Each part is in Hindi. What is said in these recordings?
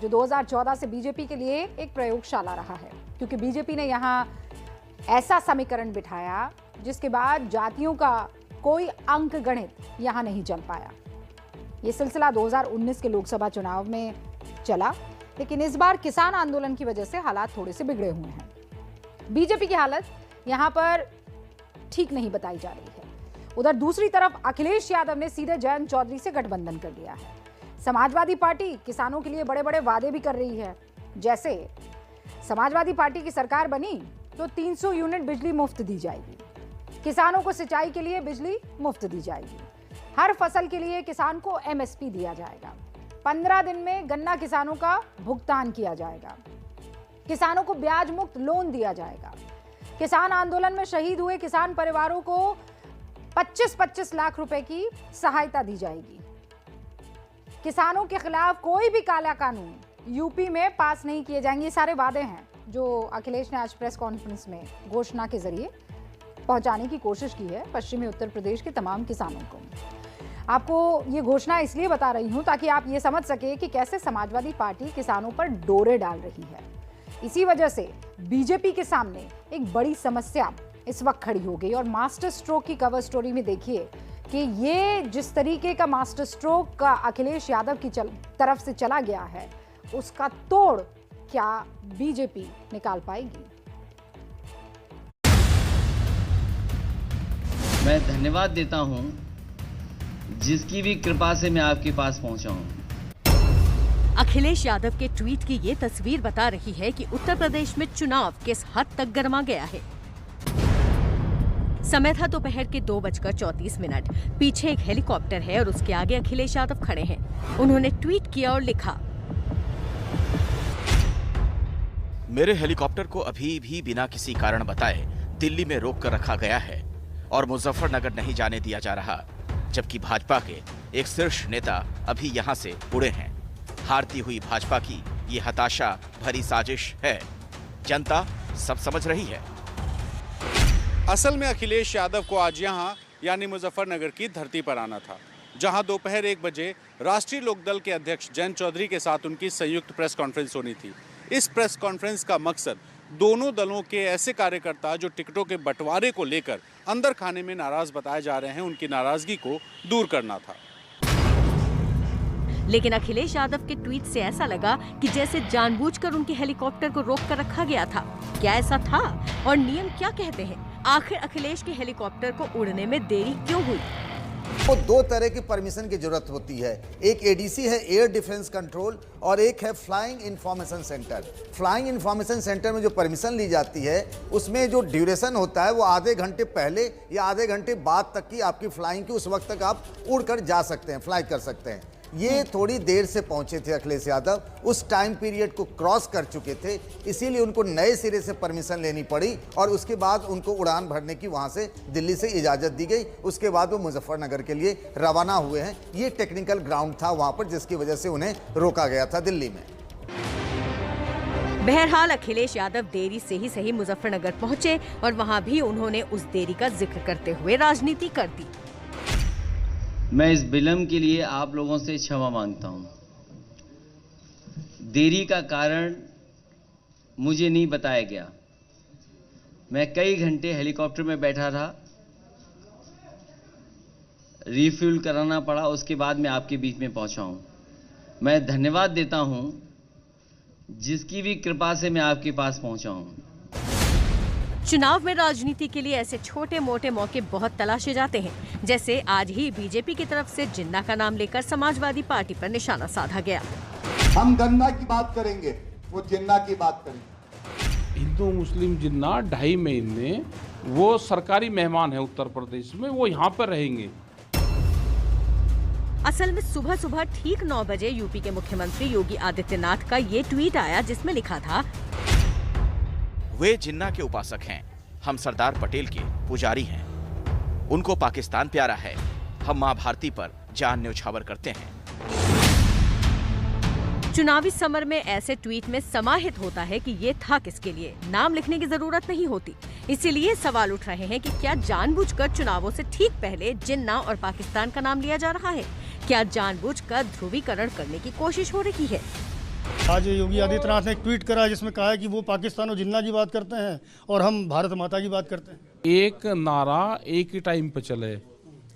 जो 2014 से बीजेपी के लिए एक प्रयोगशाला रहा है, क्योंकि बीजेपी ने यहां ऐसा समीकरण बिठाया जिसके बाद जातियों का कोई अंक गणित यहां नहीं चल पाया। ये सिलसिला 2019 के लोकसभा चुनाव में चला, लेकिन इस बार किसान आंदोलन की वजह से हालात थोड़े से बिगड़े हुए हैं। बीजेपी की हालत यहां पर ठीक नहीं बताई जा रही है। उधर दूसरी तरफ अखिलेश यादव ने सीधे जयंत चौधरी से गठबंधन कर लिया है। समाजवादी पार्टी किसानों के लिए बड़े बड़े वादे भी कर रही है। जैसे समाजवादी पार्टी की सरकार बनी तो 300 यूनिट बिजली मुफ्त दी जाएगी, किसानों को सिंचाई के लिए बिजली मुफ्त दी जाएगी, हर फसल के लिए किसान को एमएसपी दिया जाएगा, 15 दिन में गन्ना किसानों का भुगतान किया जाएगा, किसानों को ब्याज मुक्त लोन दिया जाएगा, किसान आंदोलन में शहीद हुए किसान परिवारों को 25-25 लाख रुपए की सहायता दी जाएगी, किसानों के खिलाफ कोई भी काला कानून यूपी में पास नहीं किए जाएंगे। ये सारे वादे हैं जो अखिलेश ने आज प्रेस कॉन्फ्रेंस में घोषणा के जरिए पहुंचाने की कोशिश की है पश्चिमी उत्तर प्रदेश के तमाम किसानों को। आपको ये घोषणा इसलिए बता रही हूं ताकि आप ये समझ सके कि कैसे समाजवादी पार्टी किसानों पर डोरे डाल रही है। इसी वजह से बीजेपी के सामने एक बड़ी समस्या इस वक्त खड़ी हो गई। और मास्टर स्ट्रोक की कवर स्टोरी में देखिए कि ये जिस तरीके का मास्टर स्ट्रोक का अखिलेश यादव की तरफ से चला गया है, उसका तोड़ क्या बीजेपी निकाल पाएगी? मैं धन्यवाद देता हूं जिसकी भी कृपा से मैं आपके पास पहुंचा हूं। अखिलेश यादव के ट्वीट की ये तस्वीर बता रही है कि उत्तर प्रदेश में चुनाव किस हद तक गर्मा गया है। समय था दोपहर के 2:34। पीछे एक हेलीकॉप्टर है और उसके आगे अखिलेश यादव खड़े हैं। उन्होंने ट्वीट किया और लिखा, मेरे हेलीकॉप्टर को अभी भी बिना किसी कारण बताए दिल्ली में रोक कर रखा गया है और मुजफ्फरनगर नहीं जाने दिया जा रहा, जबकि भाजपा के एक शीर्ष नेता अभी यहां से उड़े हैं। हारती हुई भाजपा की ये हताशा भरी साजिश है। जनता सब समझ रही है। असल में अखिलेश यादव को आज यहां यानी मुजफ्फरनगर की धरती पर आना था, जहां दोपहर 1 बजे राष्ट्रीय लोकदल के अध्यक्ष जयंत चौधरी के साथ उनकी संयुक्त प्रेस कॉन्फ्रेंस होनी थी। इस प्रेस कॉन्फ्रेंस का मकसद दोनों दलों के ऐसे कार्यकर्ता जो टिकटों के बंटवारे को लेकर अंदर खाने में नाराज बताए जा रहे हैं, उनकी नाराजगी को दूर करना था। लेकिन अखिलेश यादव के ट्वीट से ऐसा लगा कि जैसे जानबूझकर उनके हेलीकॉप्टर को रोक कर रखा गया था। क्या ऐसा था? और नियम क्या कहते हैं? आखिर अखिलेश के हेलीकॉप्टर को उड़ने में देरी क्यों हुई? वो 2 तरह की परमिशन की जरूरत होती है। एक एडीसी है, एयर डिफेंस कंट्रोल, और एक है flying information centre. Flying information centre में जो परमिशन ली जाती है उसमें जो ड्यूरेशन होता है वो आधे घंटे पहले या आधे घंटे बाद तक की आपकी फ्लाइंग की, उस वक्त तक आप उड़कर जा सकते हैं, फ्लाई कर सकते हैं। ये थोड़ी देर से पहुंचे थे अखिलेश यादव, उस टाइम पीरियड को क्रॉस कर चुके थे, इसीलिए उनको नए सिरे से परमिशन लेनी पड़ी और उसके बाद उनको उड़ान भरने की वहां से दिल्ली से इजाजत दी गई। उसके बाद वो मुजफ्फरनगर के लिए रवाना हुए हैं। ये टेक्निकल ग्राउंड था वहां पर, जिसकी वजह से उन्हें रोका गया था दिल्ली में। बहरहाल अखिलेश यादव देरी से ही सही मुजफ्फरनगर पहुंचे और वहां भी उन्होंने उस देरी का जिक्र करते हुए राजनीति कर दी। मैं इस विलंब के लिए आप लोगों से क्षमा मांगता हूं। देरी का कारण मुझे नहीं बताया गया। मैं कई घंटे हेलीकॉप्टर में बैठा रहा, रिफ्यूल कराना पड़ा, उसके बाद मैं आपके बीच में पहुंचा हूं। मैं धन्यवाद देता हूं जिसकी भी कृपा से मैं आपके पास पहुंचा हूं। चुनाव में राजनीति के लिए ऐसे छोटे मोटे मौके बहुत तलाशे जाते हैं। जैसे आज ही बीजेपी की तरफ से जिन्ना का नाम लेकर समाजवादी पार्टी पर निशाना साधा गया। हम गन्ना की बात करेंगे, वो जिन्ना की बात करेंगे। हिंदू मुस्लिम जिन्ना 2.5 महीने वो सरकारी मेहमान है उत्तर प्रदेश में, वो यहाँ पर रहेंगे। असल में सुबह सुबह ठीक 9 बजे यूपी के मुख्यमंत्री योगी आदित्यनाथ का ये ट्वीट आया जिसमें लिखा था, वे जिन्ना के उपासक हैं, हम सरदार पटेल के पुजारी हैं, उनको पाकिस्तान प्यारा है, हम मां भारती पर जान न्यौछावर करते हैं। चुनावी समर में ऐसे ट्वीट में समाहित होता है कि ये था किसके लिए, नाम लिखने की जरूरत नहीं होती। इसीलिए सवाल उठ रहे हैं कि क्या जानबूझकर चुनावों से ठीक पहले जिन्ना और पाकिस्तान का नाम लिया जा रहा है? क्या जानबूझकर ध्रुवीकरण करने की कोशिश हो रही है? आज योगी आदित्यनाथ ने एक ट्वीट करा जिसमें कहा है कि वो पाकिस्तान और जिन्ना की बात करते हैं और हम भारत माता की बात करते हैं। एक नारा एक ही टाइम पे चले,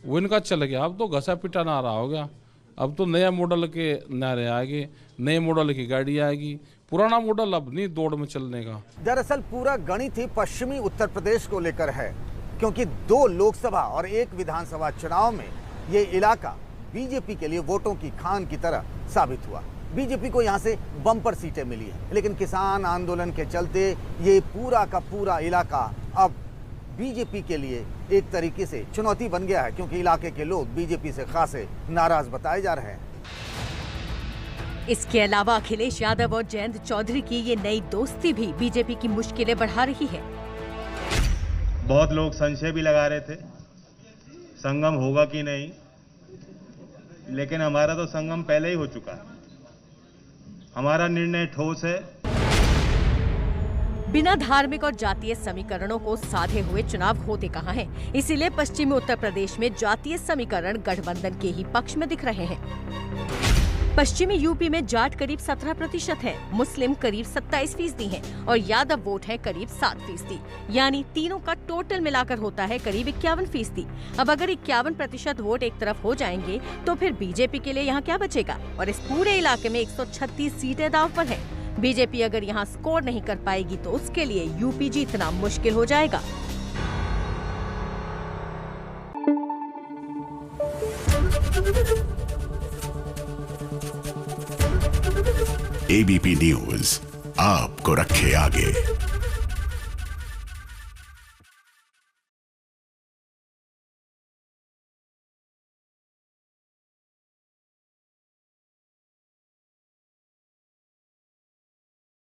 वो इनका चल गया। अब तो घसा पिटा नारा हो गया। अब तो नया मॉडल के नारे आएंगे, नए मॉडल की गाड़ी आएगी। पुराना मॉडल अब नहीं दौड़ में चलने का। दरअसल पूरा गणित ही पश्चिमी उत्तर प्रदेश को लेकर है, क्योंकि 2 लोकसभा और 1 विधानसभा चुनाव में ये इलाका बीजेपी के लिए वोटों की खान की तरह साबित हुआ। बीजेपी को यहाँ से बम्पर सीटें मिली हैं, लेकिन किसान आंदोलन के चलते ये पूरा का पूरा इलाका अब बीजेपी के लिए एक तरीके से चुनौती बन गया है, क्योंकि इलाके के लोग बीजेपी से खासे नाराज बताए जा रहे हैं। इसके अलावा अखिलेश यादव और जयंत चौधरी की ये नई दोस्ती भी बीजेपी की मुश्किलें बढ़ा रही है। बहुत लोग संशय भी लगा रहे थे संगम होगा कि नहीं, लेकिन हमारा तो संगम पहले ही हो चुका है। हमारा निर्णय ठोस है। बिना धार्मिक और जातीय समीकरणों को साधे हुए चुनाव होते कहाँ हैं? इसीलिए पश्चिमी उत्तर प्रदेश में जातीय समीकरण गठबंधन के ही पक्ष में दिख रहे हैं। पश्चिमी यूपी में जाट करीब 17% है, मुस्लिम करीब 27% है और यादव वोट है करीब 7%। यानी तीनों का टोटल मिलाकर होता है करीब 51%। अब अगर 51% वोट एक तरफ हो जाएंगे तो फिर बीजेपी के लिए यहाँ क्या बचेगा? और इस पूरे इलाके में 136 सीटें दांव पर हैं। बीजेपी अगर यहाँ स्कोर नहीं कर पाएगी तो उसके लिए यूपी जीतना मुश्किल हो जाएगा। एबीपी न्यूज आपको रखे आगे।